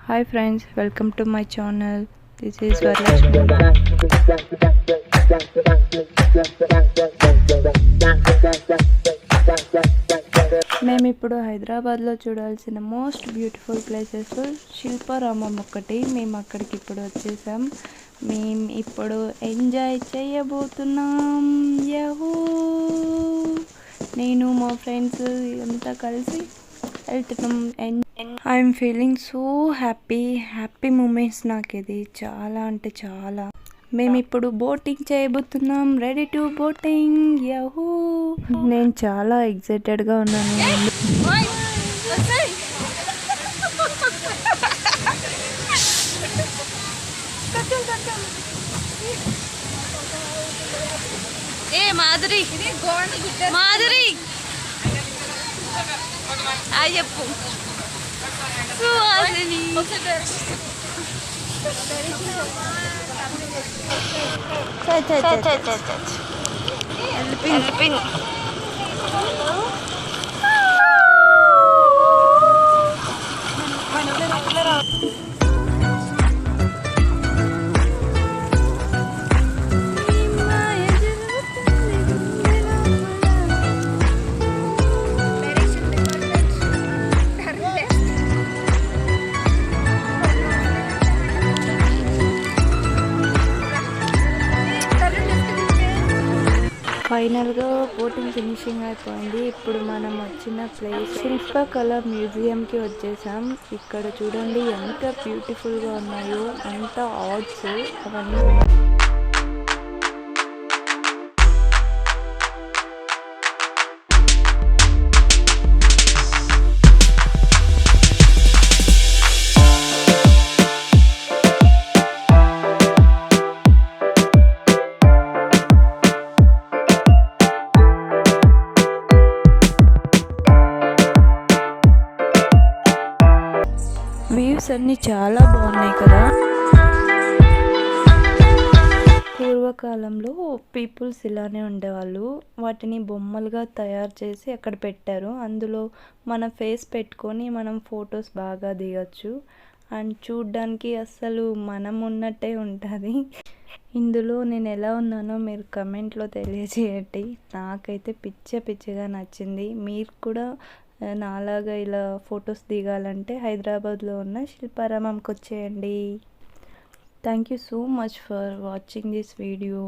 Hi friends, welcome to my channel. This is Varlakshmi. మేము ఇప్పుడు హైదరాబాద్లో చూడాల్సిన మోస్ట్ బ్యూటిఫుల్ ప్లేసెస్ శిల్పారామం ఒకటి. మేము అక్కడికి ఇప్పుడు వచ్చేసాం. మేము ఇప్పుడు ఎంజాయ్ చేయబోతున్నాం. యహూ! నేను మా ఫ్రెండ్స్ అంతా కలిసి వెళ్తున్నాం. I'm feeling so happy moments నాకు ఇది చాలా అంటే చాలా. మేము ఇప్పుడు బోటింగ్ చేయబోతున్నాం. Ready to boating. యహూ! నేను చాలా ఎక్సైటెడ్గా ఉన్నాను. మాధురి మాధురి చెప్పు సుహాసిని హెల్పింగ్ ఫైనల్గా బోటింగ్ ఫినిషింగ్ అయిపోయింది. ఇప్పుడు మనం వచ్చిన ప్లేస్ శిల్పకళ మ్యూజియంకి వచ్చేసాం. ఇక్కడ చూడండి ఎంత బ్యూటిఫుల్గా ఉన్నాయో, అంత ఆర్ట్స్ అవన్నీ. వ్యూస్ అన్నీ చాలా బాగున్నాయి కదా. పూర్వకాలంలో పీపుల్స్ ఇలానే ఉండేవాళ్ళు. వాటిని బొమ్మలుగా తయారు చేసి అక్కడ పెట్టారు. అందులో మన ఫేస్ పెట్టుకొని మనం ఫొటోస్ బాగా దిగచ్చు. అండ్ చూడ్డానికి అస్సలు మనం ఉన్నట్టే ఉంటుంది. ఇందులో నేను ఎలా ఉన్నానో మీరు కమెంట్లో తెలియజేయండి. నాకైతే పిచ్చిగా నచ్చింది. మీరు కూడా నాలాగా ఇలా ఫొటోస్ దిగాలంటే హైదరాబాద్లో ఉన్న శిల్పారామంకి వచ్చేయండి. Thank you so much for watching this video.